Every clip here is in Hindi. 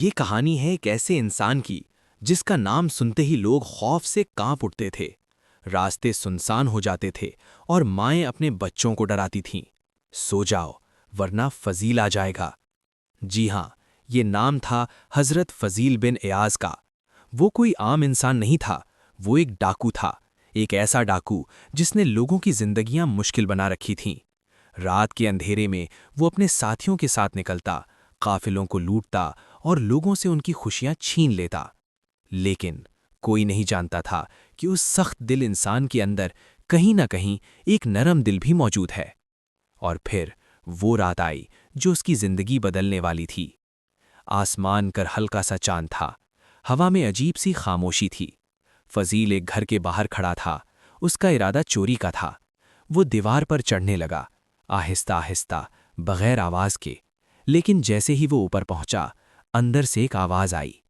ये कहानी है एक ऐसे इंसान की जिसका नाम सुनते ही लोग खौफ से कांप उठते थे। रास्ते सुनसान हो जाते थे और माएं अपने बच्चों को डराती थीं, सो जाओ वरना फजील आ जाएगा। जी हाँ, ये नाम था हजरत फजील बिन एयाज का। वो कोई आम इंसान नहीं था, वो एक डाकू था। एक ऐसा डाकू जिसने लोगों की जिंदगियां मुश्किल बना रखी थीं। रात के अंधेरे में वो अपने साथियों के साथ निकलता, काफिलों को लूटता और लोगों से उनकी खुशियां छीन लेता। लेकिन कोई नहीं जानता था कि उस सख्त दिल इंसान के अंदर कहीं ना कहीं एक नरम दिल भी मौजूद है। और फिर वो रात आई जो उसकी जिंदगी बदलने वाली थी। आसमान पर हल्का सा चांद था, हवा में अजीब सी खामोशी थी। फजील एक घर के बाहर खड़ा था, उसका इरादा चोरी का था। वो दीवार पर चढ़ने लगा, आहिस्ता आहिस्ता, बगैर आवाज के। लेकिन जैसे ही वो ऊपर पहुंचा, अंदर से एक आवाज आई।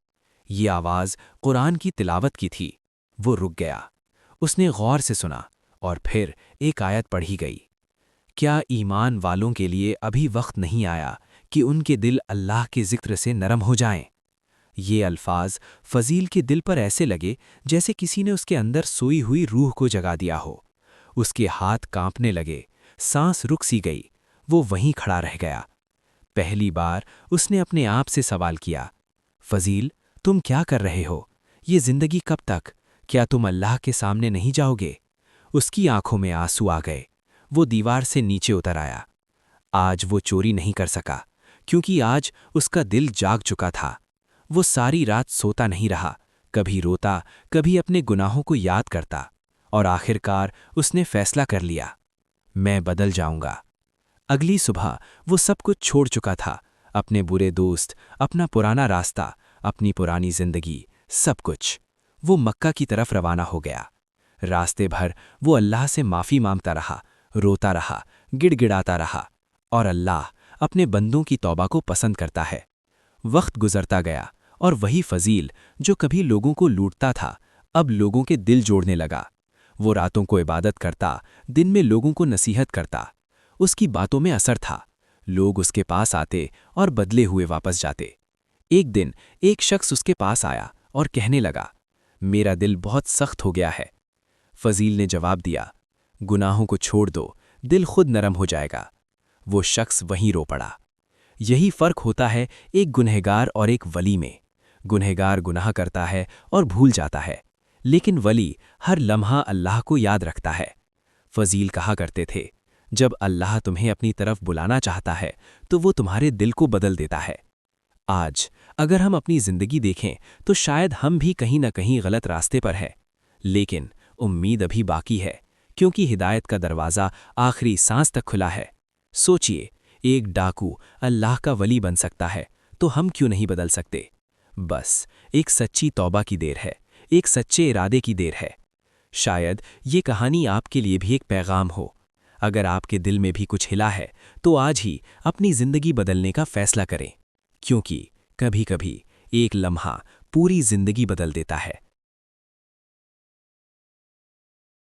ये आवाज कुरान की तिलावत की थी। वो रुक गया, उसने गौर से सुना और फिर एक आयत पढ़ी गई। क्या ईमान वालों के लिए अभी वक्त नहीं आया कि उनके दिल अल्लाह के जिक्र से नरम हो जाएं? ये अल्फाज फजील के दिल पर ऐसे लगे जैसे किसी ने उसके अंदर सोई हुई रूह को जगा दिया हो। उसके हाथ कांपने लगे, सांस रुक सी गई। वो वहीं खड़ा रह गया। पहली बार उसने अपने आप से सवाल किया, फजील, तुम क्या कर रहे हो? ये जिंदगी कब तक? क्या तुम अल्लाह के सामने नहीं जाओगे? उसकी आंखों में आंसू आ गए। वो दीवार से नीचे उतर आया। आज वो चोरी नहीं कर सका, क्योंकि आज उसका दिल जाग चुका था। वो सारी रात सोता नहीं रहा, कभी रोता, कभी अपने गुनाहों को याद करता। और आखिरकार उसने फैसला कर लिया, मैं बदल जाऊंगा। अगली सुबह वो सब कुछ छोड़ चुका था, अपने बुरे दोस्त, अपना पुराना रास्ता, अपनी पुरानी जिंदगी, सब कुछ। वो मक्का की तरफ रवाना हो गया। रास्ते भर वो अल्लाह से माफ़ी मांगता रहा, रोता रहा, गिड़गिड़ाता रहा। और अल्लाह अपने बंदों की तौबा को पसंद करता है। वक्त गुजरता गया और वही फजील जो कभी लोगों को लूटता था, अब लोगों के दिल जोड़ने लगा। वो रातों को इबादत करता, दिन में लोगों को नसीहत करता। उसकी बातों में असर था। लोग उसके पास आते और बदले हुए वापस जाते। एक दिन एक शख्स उसके पास आया और कहने लगा, मेरा दिल बहुत सख्त हो गया है। फजील ने जवाब दिया, गुनाहों को छोड़ दो, दिल खुद नरम हो जाएगा। वो शख्स वहीं रो पड़ा। यही फर्क होता है एक गुनहगार और एक वली में। गुनहगार गुनाह करता है और भूल जाता है, लेकिन वली हर लम्हा अल्लाह को याद रखता है। फजील कहा करते थे, जब अल्लाह तुम्हें अपनी तरफ बुलाना चाहता है तो वो तुम्हारे दिल को बदल देता है। आज अगर हम अपनी जिंदगी देखें तो शायद हम भी कहीं न कहीं गलत रास्ते पर हैं, लेकिन उम्मीद अभी बाकी है, क्योंकि हिदायत का दरवाज़ा आखिरी सांस तक खुला है। सोचिए, एक डाकू अल्लाह का वली बन सकता है, तो हम क्यों नहीं बदल सकते? बस एक सच्ची तौबा की देर है, एक सच्चे इरादे की देर है। शायद ये कहानी आपके लिए भी एक पैगाम हो। अगर आपके दिल में भी कुछ हिला है तो आज ही अपनी जिंदगी बदलने का फैसला करें, क्योंकि कभी-कभी एक लम्हा पूरी जिंदगी बदल देता है।